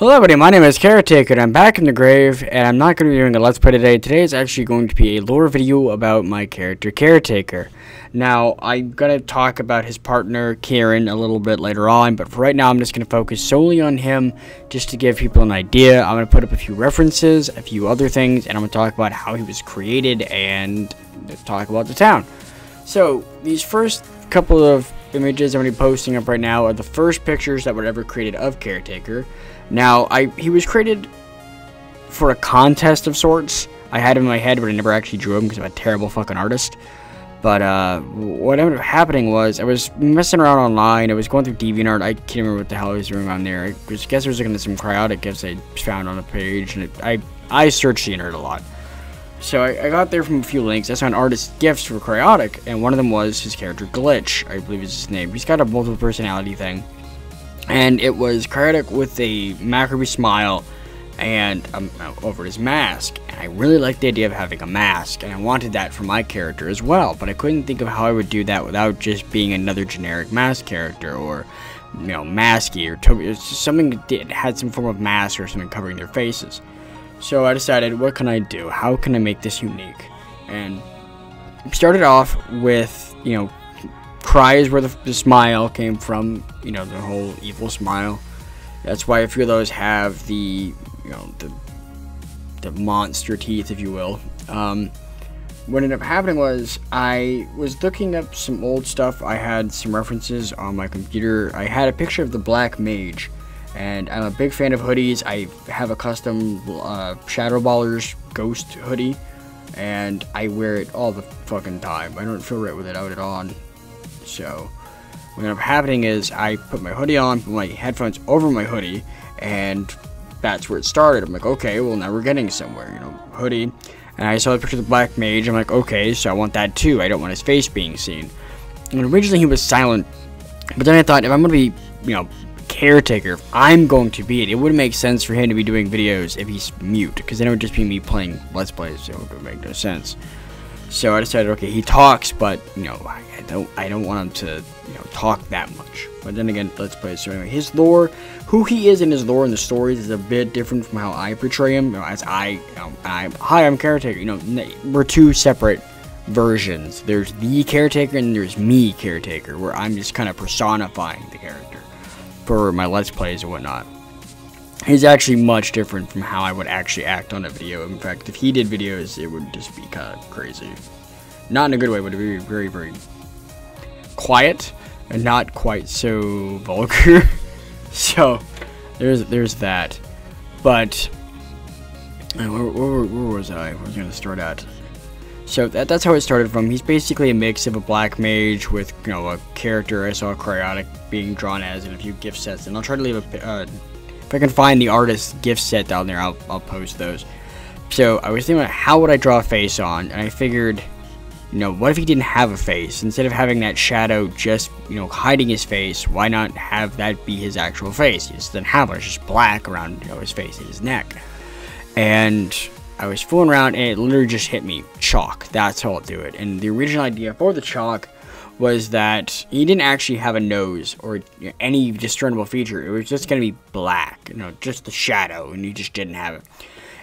Hello everybody, my name is Caretaker and I'm back in the grave, and I'm not going to be doing a let's play today. Today is actually going to be a lore video about my character Caretaker. Now, I'm going to talk about his partner Kieran a little bit later on, but for right now I'm just going to focus solely on him just to give people an idea. I'm going to put up a few references, a few other things, and I'm going to talk about how he was created and talk about the town. So, these first couple of images I'm going to be posting up right now are the first pictures that were ever created of Caretaker. Now, he was created for a contest of sorts. I had him in my head, but I never actually drew him because I'm a terrible fucking artist. But what ended up happening was I was messing around online. I was going through DeviantArt. I can't remember what the hell I was doing on there. I guess I was looking at some cryotic gifts I found on a page, and I searched the internet a lot. So I got there from a few links. I found artist gifts for cryotic, and one of them was his character Glitch, I believe is his name. He's got a multiple personality thing. And it was cryotic with a macrobee smile and over his mask. And I really liked the idea of having a mask, and I wanted that for my character as well. But I couldn't think of how I would do that without just being another generic mask character, or, you know, Masky, or Toby. It's just something that had some form of mask or something covering their faces. So I decided, what can I do? How can I make this unique? And started off with, you know, Cry is where the smile came from, you know, the whole evil smile. That's why a few of those have the, you know, the monster teeth, if you will. What ended up happening was I was looking up some old stuff. I had some references on my computer. I had a picture of the Black Mage, and I'm a big fan of hoodies. I have a custom Shadow Ballers Ghost hoodie, and I wear it all the fucking time. I don't feel right with it out at all. So what ended up happening is I put my hoodie on, put my headphones over my hoodie, and that's where it started. I'm like, okay, well, now we're getting somewhere, you know, hoodie. And I saw the picture of the Black Mage. I'm like, okay, so I want that too. I don't want his face being seen. And originally he was silent, but then I thought, if I'm going to be, you know, Caretaker, if I'm going to be it, it wouldn't make sense for him to be doing videos if he's mute, because then it would just be me playing Let's Plays, so it would make no sense. So I decided, okay, he talks, but, you know, I don't want him to, you know, talk that much. But then again, Let's Play. So anyway, his lore, who he is in his lore and the stories is a bit different from how I portray him. You know, as hi, I'm Caretaker. You know, we're two separate versions. There's the Caretaker and there's me, Caretaker, where I'm just kind of personifying the character for my Let's Plays and whatnot. He's actually much different from how I would actually act on a video. In fact, if he did videos, it would just be kind of crazy. Not in a good way, but it would be very, very quiet and not quite so vulgar. So there's that. But where was I? Where was I going to start at? So that's how it started from. He's basically a mix of a Black Mage with, you know, a character I saw Cryotic being drawn as in a few gift sets. And I'll try to leave a if I can find the artist's gift set down there, I'll post those. So I was thinking about how would I draw a face on, and I figured, you know, what if he didn't have a face? Instead of having that shadow just, you know, hiding his face, why not have that be his actual face? He just didn't have it. It's just black around, you know, his face and his neck. And I was fooling around, and it literally just hit me. Chalk. That's how I'll do it. And the original idea for the chalk was that he didn't actually have a nose or, you know, any discernible feature. It was just going to be black, you know, just the shadow, and he just didn't have it.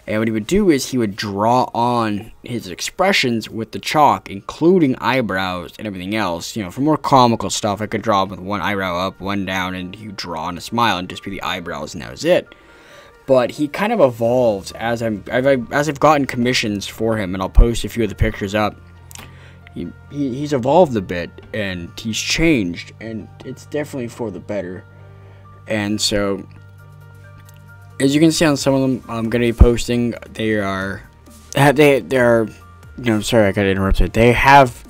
And what he would do is he would draw on his expressions with the chalk, including eyebrows and everything else. You know, for more comical stuff, I could draw with one eyebrow up, one down, and he would draw on a smile and just be the eyebrows, and that was it. But he kind of evolved as I've gotten commissions for him, and I'll post a few of the pictures up. He's evolved a bit, and he's changed, and it's definitely for the better. And so, as you can see on some of them, I'm going to be posting, they are, you know, sorry I got interrupted, they have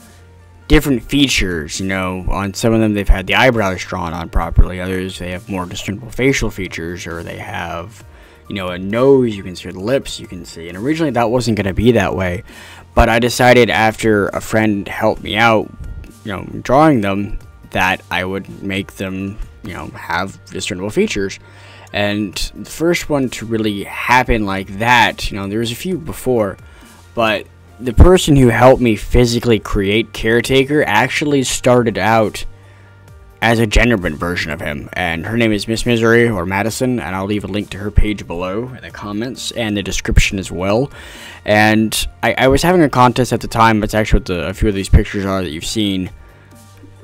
different features, you know. On some of them they've had the eyebrows drawn on properly, others they have more discernible facial features, or they have, you know, a nose you can see, or the lips you can see. And originally that wasn't going to be that way, but I decided after a friend helped me out, you know, drawing them, that I would make them, you know, have discernible features. And the first one to really happen like that, you know, there was a few before, but the person who helped me physically create Caretaker actually started out as a gender-bent version of him, and her name is Miss Misery, or Madison, and I'll leave a link to her page below in the comments and the description as well. And I was having a contest at the time. That's actually what a few of these pictures are that you've seen.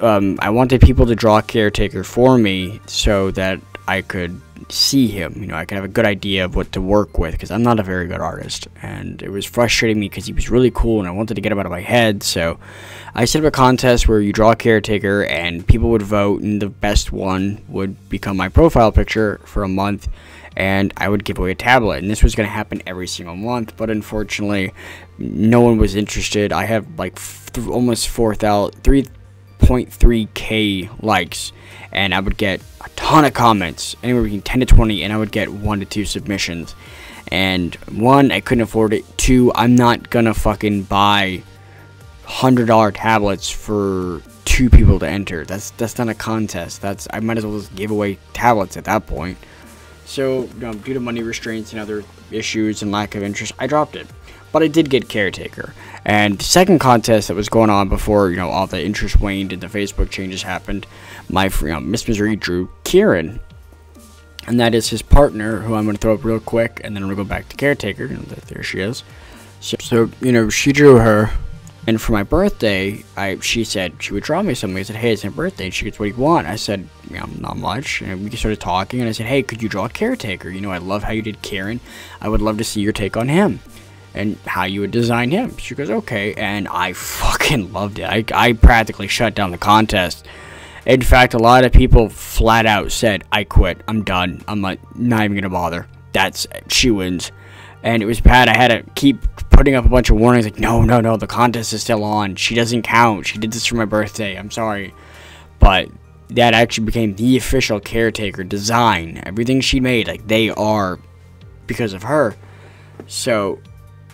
I wanted people to draw a Caretaker for me so that I could see him, you know, I could have a good idea of what to work with, because I'm not a very good artist, and it was frustrating me because he was really cool and I wanted to get him out of my head. So I set up a contest where you draw a Caretaker and people would vote, and the best one would become my profile picture for a month, and I would give away a tablet. And this was going to happen every single month, but unfortunately no one was interested. I have like almost 3.3k likes, and I would get a ton of comments, anywhere between 10 to 20, and I would get 1 to 2 submissions. And 1, I couldn't afford it. 2, I'm not gonna fucking buy $100 tablets for 2 people to enter. That's not a contest. I might as well just give away tablets at that point. So, you know, due to money restraints and other issues and lack of interest, I dropped it. But I did get Caretaker. And the second contest that was going on before, you know, all the interest waned and the Facebook changes happened, my Miss Missouri drew Kieran. And that is his partner, who I'm going to throw up real quick, and then we'll go back to Caretaker. You know, there she is. So, you know, she drew her. And for my birthday, she said she would draw me something. I said, hey, it's my birthday. And she goes, what do you want? I said, you know, not much. And we started talking, and I said, hey, could you draw a Caretaker? You know, I love how you did Kieran. I would love to see your take on him and how you would design him. She goes, okay, and I fucking loved it. I practically shut down the contest. In fact, a lot of people flat out said, I quit, I'm done, I'm not even gonna bother. She wins. And it was bad. I had to keep putting up a bunch of warnings, like, no, the contest is still on, she doesn't count, she did this for my birthday, I'm sorry. But that actually became the official Caretaker design. Everything she made, like, they are because of her. So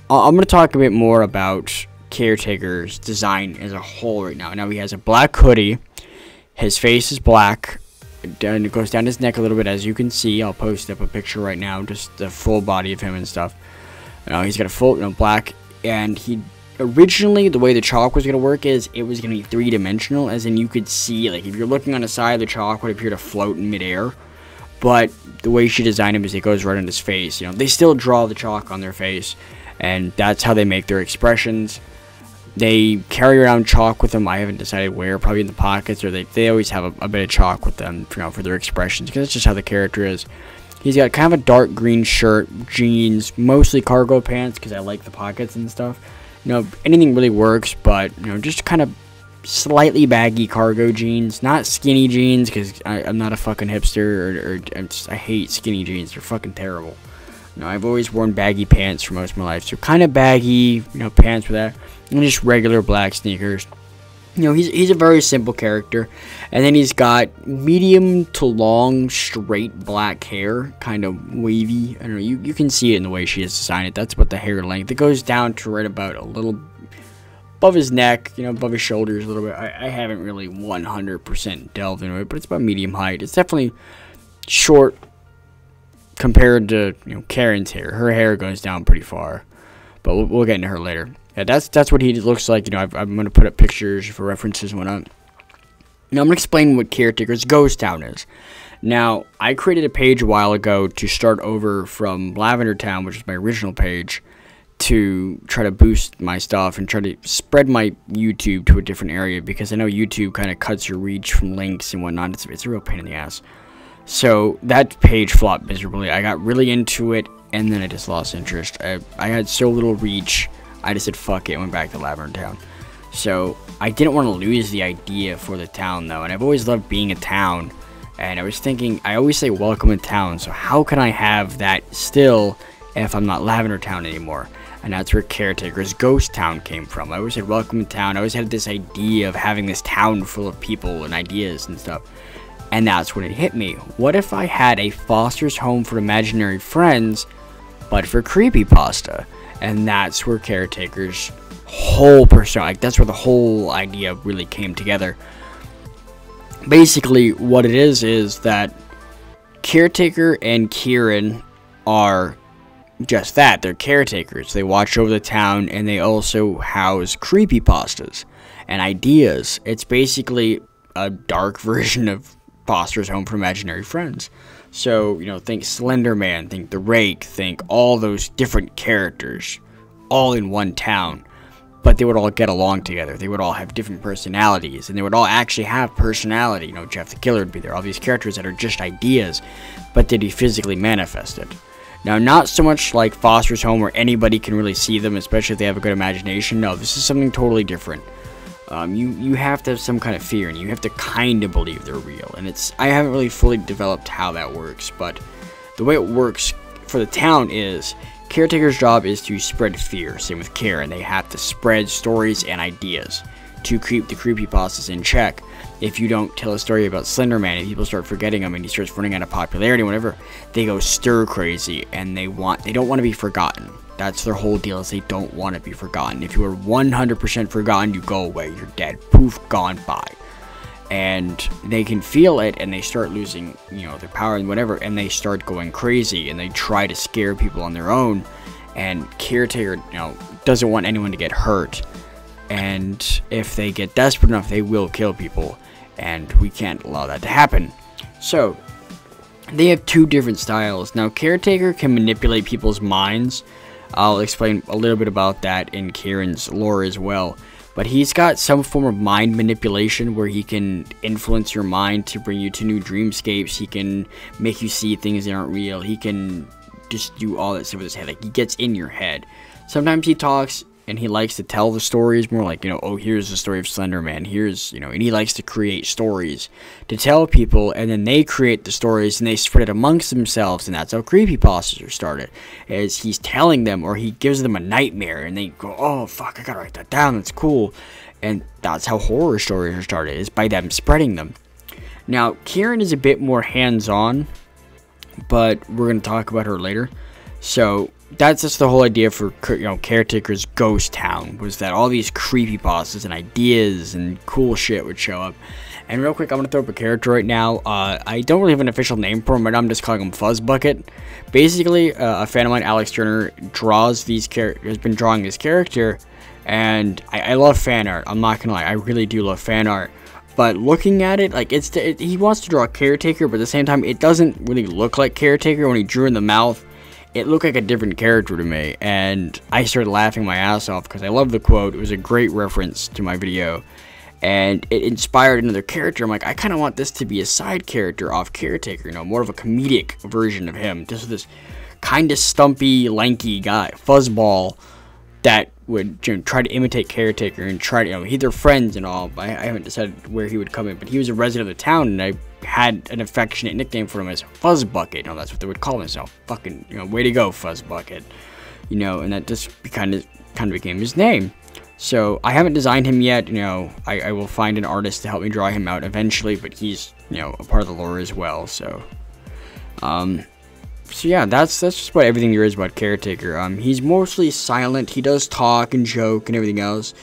I'm going to talk a bit more about Caretaker's design as a whole right now. Now, he has a black hoodie. His face is black. And it goes down his neck a little bit, as you can see. I'll post up a picture right now, just the full body of him and stuff. He's got a full, black. And he originally, the way the chalk was going to work is it was going to be three-dimensional, as in you could see, like, if you're looking on the side, the chalk would appear to float in midair. But the way she designed him is it goes right on his face. You know, they still draw the chalk on their face, and that's how they make their expressions. They carry around chalk with them. I haven't decided where, probably in the pockets, or they always have a bit of chalk with them, you know, for their expressions, because that's just how the character is. He's got kind of a dark green shirt, jeans, mostly cargo pants, because I like the pockets and stuff. You know, anything really works, but, you know, just kind of slightly baggy cargo jeans, not skinny jeans, because I'm not a fucking hipster, I hate skinny jeans. They're fucking terrible. You know, I've always worn baggy pants for most of my life, so kind of baggy, you know, pants with that, and just regular black sneakers. You know, he's a very simple character, and then he's got medium to long, straight black hair, kind of wavy. I don't know, you can see it in the way she has designed it. That's about the hair length. It goes down to right about a little above his neck, you know, above his shoulders a little bit. I haven't really 100% delved into it, but it's about medium height. It's definitely short compared to, you know, Karen's hair. Her hair goes down pretty far, but we'll get into her later. Yeah, that's what he looks like. You know, I'm going to put up pictures for references and whatnot. Now, I'm going to explain what Caretaker's Ghost Town is. Now, I created a page a while ago to start over from Lavender Town, which is my original page, to try to boost my stuff and try to spread my YouTube to a different area, because I know YouTube kind of cuts your reach from links and whatnot. It's a real pain in the ass. So that page flopped miserably. I got really into it, and then I just lost interest. I had so little reach, I just said fuck it and went back to Lavender Town. So I didn't want to lose the idea for the town, though, and I've always loved being a town. And I was thinking, I always say welcome to town, so how can I have that still if I'm not Lavender Town anymore? And that's where Caretaker's Ghost Town came from. I always said welcome to town. I always had this idea of having this town full of people and ideas and stuff. And that's when it hit me. What if I had a Foster's Home for Imaginary Friends, but for creepypasta? And that's where Caretaker's whole persona, like, that's where the whole idea really came together. Basically, what it is that Caretaker and Kieran are just that. They're caretakers. They watch over the town, and they also house creepypastas and ideas. It's basically a dark version of Foster's Home for Imaginary Friends. So, think Slender Man, think the Rake, think all those different characters, all in one town. But they would all get along together. They would all have different personalities, and they would all actually have personality. Jeff the Killer would be there. All these characters that are just ideas, but they'd be physically manifested. Now, not so much like Foster's Home where anybody can really see them, especially if they have a good imagination. No, this is something totally different. You have to have some kind of fear, and you have to kind of believe they're real. And I haven't really fully developed how that works, but the way it works for the town is Caretaker's job is to spread fear. Same with Karen. They have to spread stories and ideas to keep the creepypastas in check. If you don't tell a story about Slender Man and people start forgetting him and he starts running out of popularity, whatever, they go stir crazy and they don't want to be forgotten. That's their whole deal, is they don't want to be forgotten. If you are 100% forgotten, you go away. You're dead. Poof, gone by. And they can feel it, and they start losing, their power and whatever, and they start going crazy, and they try to scare people on their own. And Caretaker, doesn't want anyone to get hurt. And if they get desperate enough, they will kill people, and we can't allow that to happen. So they have two different styles. Now, Caretaker can manipulate people's minds. I'll explain a little bit about that in Karen's lore as well. But he's got some form of mind manipulation where he can influence your mind to bring you to new dreamscapes. He can make you see things that aren't real. He can just do all that stuff with his head. Like, he gets in your head. Sometimes he talks and he likes to tell the stories more like, oh, here's the story of Slender Man. Here's, and he likes to create stories to tell people, and then they create the stories and they spread it amongst themselves, and that's how creepypastas are started. Is he's telling them, or he gives them a nightmare, and they go, oh, fuck, I gotta write that down, that's cool. And that's how horror stories are started, is by them spreading them. Now, Karen is a bit more hands-on, but we're gonna talk about her later. So that's just the whole idea for Caretaker's ghost town, was that all these creepypastas and ideas and cool shit would show up. And real quick, I'm gonna throw up a character right now. I don't really have an official name for him, but I'm just calling him Fuzzbucket. Basically, a fan of mine, Alex Turner, has been drawing this character, and I love fan art. I'm not gonna lie, I really do love fan art. But looking at it, like he wants to draw a Caretaker, but at the same time, it doesn't really look like Caretaker. When he drew in the mouth, it looked like a different character to me, and I started laughing my ass off because I love the quote. It was a great reference to my video, and it inspired another character. I'm like, I kind of want this to be a side character off Caretaker, more of a comedic version of him. Just this kind of stumpy, lanky guy, fuzzball, that would try to imitate Caretaker and try to, they're friends and all. But I haven't decided where he would come in, but he was a resident of the town, and I had an affectionate nickname for him as Fuzzbucket. That's what they would call himself. Fucking, way to go, Fuzzbucket. And that just kind of became his name. So I haven't designed him yet. I will find an artist to help me draw him out eventually, but he's, a part of the lore as well. So yeah, that's just about everything there is about Caretaker. He's mostly silent. He does talk and joke and everything else,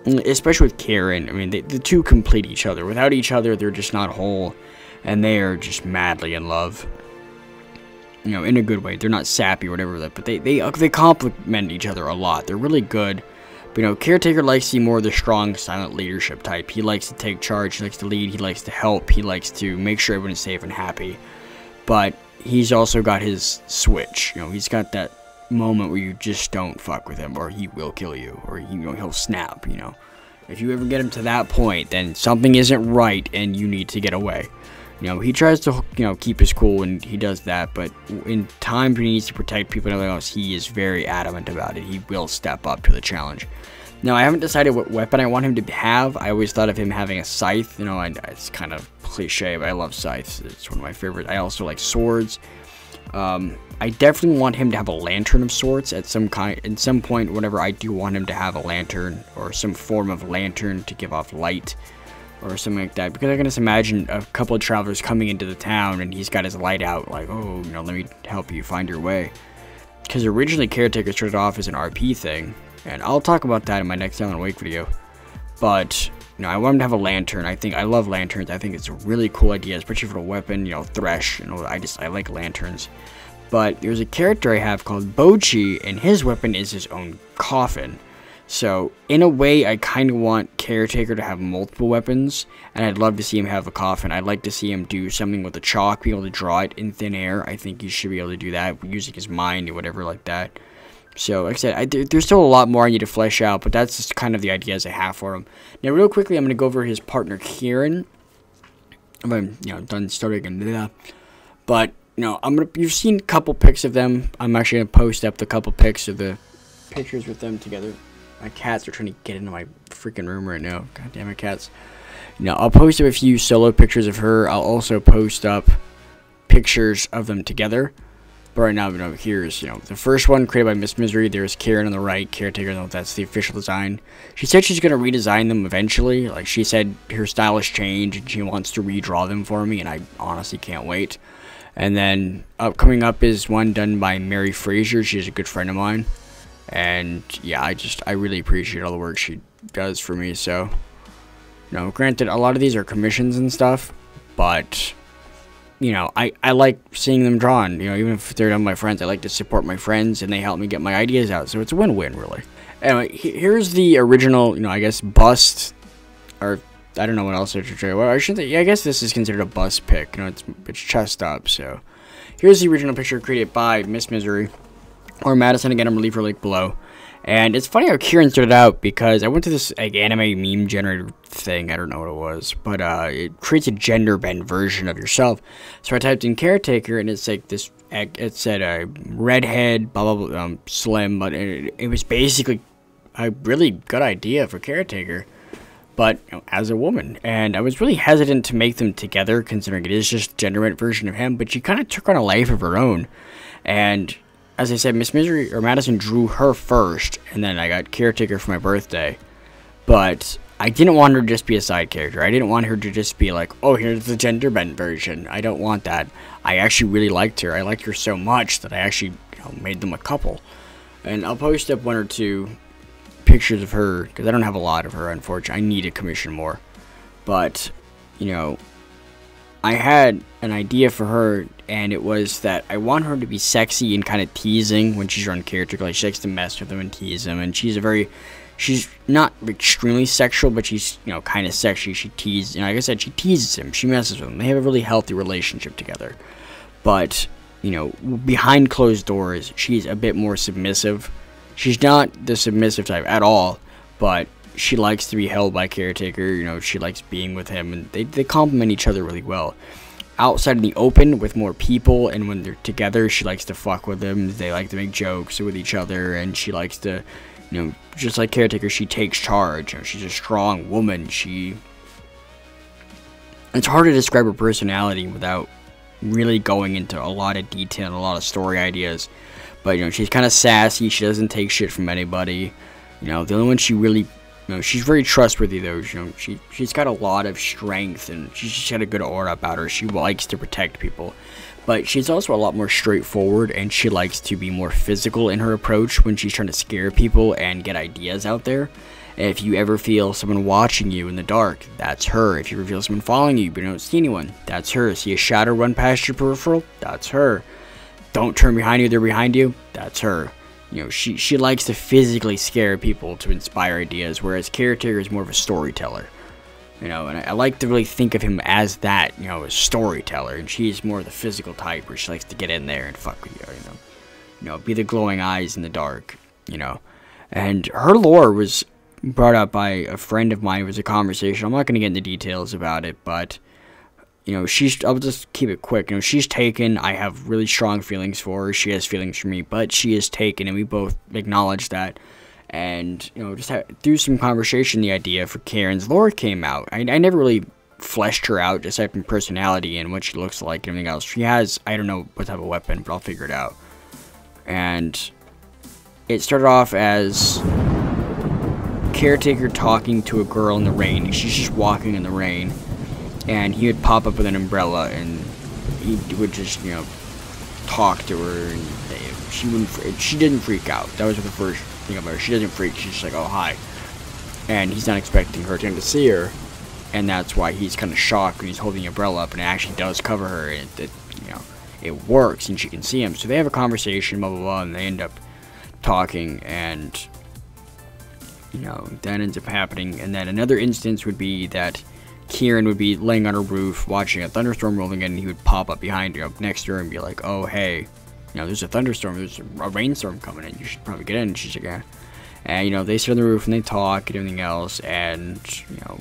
especially with Karen. I mean, the two complete each other. Without each other, they're just not whole, and they are just madly in love. In a good way. They're not sappy or whatever, but they complement each other a lot. They're really good. But Caretaker likes to be more of the strong, silent leadership type. He likes to take charge. He likes to lead. He likes to help. He likes to make sure everyone's safe and happy. But he's also got his switch. He's got that moment where you just don't fuck with him, or he will kill you, or he'll snap. If you ever get him to that point, then something isn't right, and you need to get away. He tries to keep his cool, and he does that. But in times when he needs to protect people and everything else, he is very adamant about it. He will step up to the challenge. Now, I haven't decided what weapon I want him to have. I always thought of him having a scythe. It's kind of cliche, but I love scythes. It's one of my favorites. I also like swords. I definitely want him to have a lantern of sorts at some point. Whenever I do want him to have a lantern or some form of lantern to give off light or something like that, because I can just imagine a couple of travelers coming into the town and he's got his light out, like, oh, let me help you find your way. Because originally Caretaker started off as an RP thing, and I'll talk about that in my next Alan Wake video. But I want him to have a lantern. I love lanterns. I think it's a really cool idea, especially for a weapon. Thresh. I like lanterns. But there's a character I have called Bochi, and his weapon is his own coffin. So, in a way, I kind of want Caretaker to have multiple weapons, and I'd love to see him have a coffin. I'd like to see him do something with a chalk, be able to draw it in thin air. I think he should be able to do that, using his mind or whatever like that. So, like I said, there's still a lot more I need to flesh out, but that's just kind of the ideas I have for him. Now, real quickly, I'm going to go over his partner, Kieran. I'm, done starting again. But, you've seen a couple pics of them. I'm actually going to post up the couple pics of the pictures with them together. My cats are trying to get into my freaking room right now. God damn it, cats. I'll post up a few solo pictures of her. I'll also post up pictures of them together. But right now, here's, the first one created by Miss Misery. There's Karen on the right, Caretaker. That's the official design. She said she's going to redesign them eventually. Like, she said her style has changed and she wants to redraw them for me, and I honestly can't wait. And then, coming up is one done by Mary Fraser. She's a good friend of mine. And yeah, I really appreciate all the work she does for me. So, granted, a lot of these are commissions and stuff, but I like seeing them drawn. Even if they're done by my friends, I like to support my friends, and they help me get my ideas out. So it's a win-win, really. Anyway, here's the original, I guess bust, or I don't know what else I should show you. Well, I shouldn't. I guess this is considered a bust pic. It's chest up. So here's the original picture created by Miss Misery. Or Madison. Again, I'm going to leave her link below. And it's funny how Kieran started out, because I went to this anime meme generator thing. I don't know what it was, but it creates a gender bend version of yourself. So I typed in Caretaker, and it's like this. It said a redhead, blah blah blah, slim, but it was basically a really good idea for Caretaker, but as a woman. And I was really hesitant to make them together, considering it is just a gender bent version of him. But she kind of took on a life of her own, and as I said, Miss Misery, or Madison, drew her first, and then I got Caretaker for my birthday. But I didn't want her to just be a side character. I didn't want her to just be like, oh, here's the gender bent version. I don't want that. I actually really liked her. I liked her so much that I actually made them a couple. And I'll post up one or two pictures of her, because I don't have a lot of her, unfortunately. I need to commission more. But, I had an idea for her, and it was that I want her to be sexy and kind of teasing when she's around Caretaker. Like, she likes to mess with him and tease him, and she's not extremely sexual, but she's, kind of sexy. She teases, like I said, she teases him, she messes with him. They have a really healthy relationship together. But, behind closed doors, she's a bit more submissive. She's not the submissive type at all, but she likes to be held by Caretaker. She likes being with him, and they complement each other really well. Outside in the open with more people, and when they're together, she likes to fuck with them. They like to make jokes with each other, and she likes to, just like Caretaker, she takes charge. She's a strong woman. It's hard to describe her personality without really going into a lot of detail and a lot of story ideas. But, she's kind of sassy. She doesn't take shit from anybody. The only one she really, she's very trustworthy, though. She's got a lot of strength, and she's just got a good aura about her. She likes to protect people. But she's also a lot more straightforward, and she likes to be more physical in her approach when she's trying to scare people and get ideas out there. If you ever feel someone watching you in the dark, that's her. If you ever feel someone following you but you don't see anyone, that's her. See a shadow run past your peripheral? That's her. Don't turn behind you, they're behind you? That's her. She likes to physically scare people to inspire ideas, whereas Caretaker is more of a storyteller. And I like to really think of him as that, a storyteller, and she's more of the physical type, where she likes to get in there and fuck with you, be the glowing eyes in the dark, And her lore was brought up by a friend of mine. It was a conversation. I'm not going to get into details about it, but I'll just keep it quick. She's taken. I have really strong feelings for her. She has feelings for me, but she is taken, and we both acknowledge that. And, through some conversation, the idea for Karen's lore came out. I never really fleshed her out, just from personality and what she looks like and everything else. She has, I don't know what type of weapon, but I'll figure it out. And it started off as Caretaker talking to a girl in the rain. She's just walking in the rain. And he would pop up with an umbrella, and he would just, talk to her, and she didn't freak out. That was the first thing about her. She doesn't freak. She's just like, oh, hi. And he's not expecting her to see her, and that's why he's kind of shocked when he's holding the umbrella up, and it actually does cover her, and it works, and she can see him. So they have a conversation, blah, blah, blah, and they end up talking, and that ends up happening. And then another instance would be that Kieran would be laying on a roof watching a thunderstorm rolling in, and he would pop up behind her, up next to her, and be like, oh, hey, there's a thunderstorm, there's a rainstorm coming in, you should probably get in. And she's like, yeah. And, they sit on the roof and they talk and everything else, and,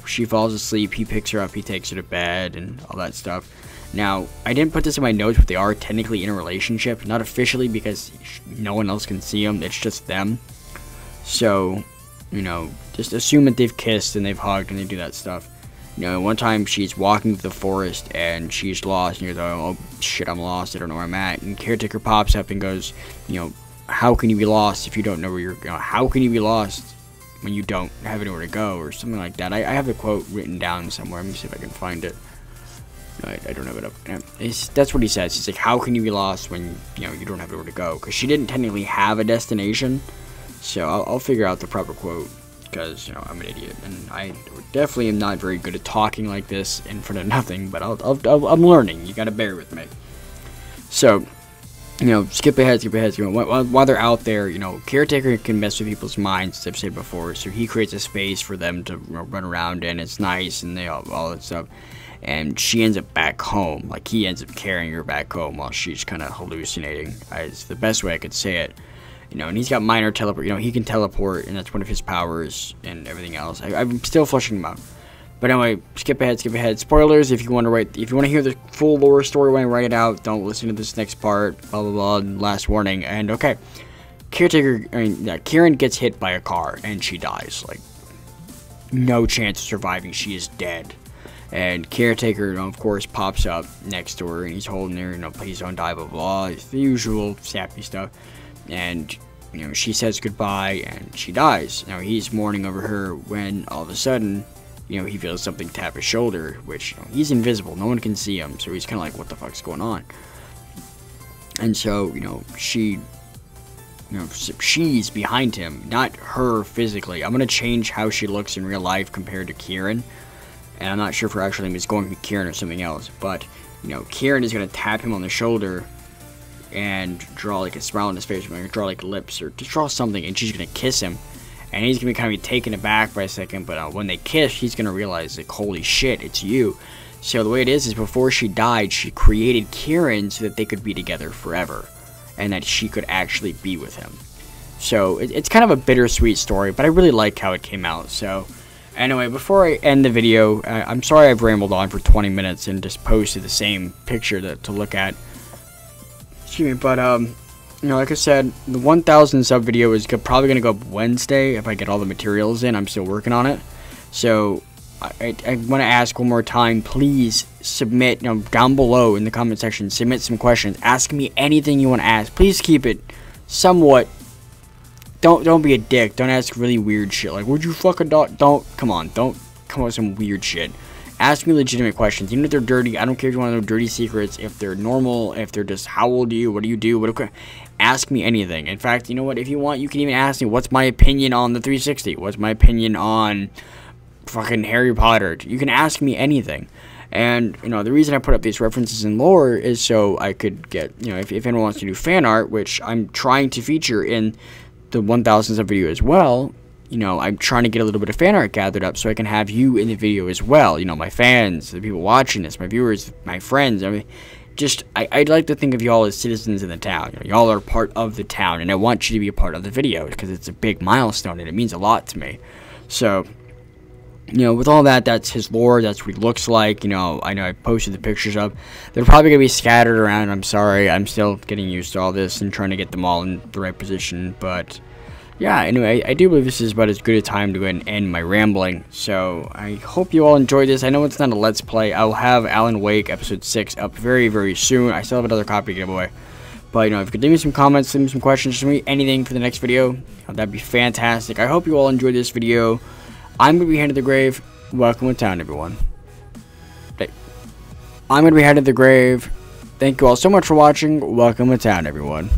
she falls asleep, he picks her up, he takes her to bed, and all that stuff. Now, I didn't put this in my notes, but they are technically in a relationship, not officially because no one else can see them, it's just them. So, just assume that they've kissed and they've hugged and they do that stuff. One time she's walking through the forest and she's lost, and you're like, oh shit, I'm lost, I don't know where I'm at. And Caretaker pops up and goes, how can you be lost if you don't know where you're going? How can you be lost when you don't have anywhere to go, or something like that? I have the quote written down somewhere. Let me see if I can find it. No, I don't have it up. That's what he says. He's like, how can you be lost when you don't have anywhere to go? Because she didn't technically have a destination. So I'll figure out the proper quote, because I'm an idiot, and I definitely am not very good at talking like this in front of nothing. But I'm learning. You gotta bear with me. So, skip ahead. While they're out there, Caretaker can mess with people's minds, as I've said before. So he creates a space for them to run around in. It's nice, and they all that stuff. And she ends up back home. Like, he ends up carrying her back home while she's kind of hallucinating. It's the best way I could say it. And he's got minor teleport. He can teleport, and that's one of his powers, and everything else. I'm still fleshing him out. But anyway, skip ahead. Spoilers, if you want to hear the full lore story when I write it out, don't listen to this next part, blah, blah, blah, last warning. And, okay, Kieran gets hit by a car, and she dies. Like, no chance of surviving. She is dead. And Caretaker, of course, pops up next to her, and he's holding her, please don't die, blah, blah, blah. It's the usual sappy stuff. And, she says goodbye, and she dies. Now, he's mourning over her when, all of a sudden, he feels something tap his shoulder, which, he's invisible. No one can see him, so he's kind of like, what the fuck's going on? And so, she's behind him, not her physically. I'm going to change how she looks in real life compared to Kieran. And I'm not sure if her actual name is going to be Kieran or something else. But, Kieran is going to tap him on the shoulder and draw like a smile on his face, or draw like lips, or just draw something, and she's going to kiss him. And he's going to be kind of taken aback by a second, but when they kiss, he's going to realize, like, holy shit, it's you. So the way it is before she died, she created Kieran so that they could be together forever, and that she could actually be with him. So it's kind of a bittersweet story, but I really like how it came out. So anyway, before I end the video, I'm sorry I've rambled on for 20 minutes and just posted the same picture to look at. Excuse me, but, like I said, the 1,000 sub video is probably going to go up Wednesday if I get all the materials in. I'm still working on it. So, I want to ask one more time, please submit, down below in the comment section, submit some questions. Ask me anything you want to ask. Please keep it somewhat, don't be a dick. Don't ask really weird shit, like, would you fuck a dog? Come on, don't come up with some weird shit. Ask me legitimate questions. Even if they're dirty, I don't care if you want to know dirty secrets, if they're normal, if they're just, how old are you, what do you do, ask me anything. In fact, you know what, if you want, you can even ask me, what's my opinion on the 360? What's my opinion on fucking Harry Potter? You can ask me anything. And, the reason I put up these references in lore is so I could get, if anyone wants to do fan art, which I'm trying to feature in the 1,000 sub video as well, I'm trying to get a little bit of fan art gathered up so I can have you in the video as well. My fans, the people watching this, my viewers, my friends. I mean, I'd like to think of y'all as citizens in the town. Y'all are part of the town, and I want you to be a part of the video because it's a big milestone and it means a lot to me. So, with all that, that's his lore. That's what he looks like. I know I posted the pictures up. They're probably going to be scattered around. I'm sorry. I'm still getting used to all this and trying to get them all in the right position, but yeah, anyway, I do believe this is about as good a time to go ahead and end my rambling. So, I hope you all enjoyed this. I know it's not a Let's Play. I'll have Alan Wake Episode 6 up very, very soon. I still have another copy to give away. But, if you could leave me some comments, leave me some questions, just me anything for the next video, that'd be fantastic. I hope you all enjoyed this video. I'm going to be headed to the grave. Welcome to town, everyone. I'm going to be headed to the grave. Thank you all so much for watching. Welcome to town, everyone.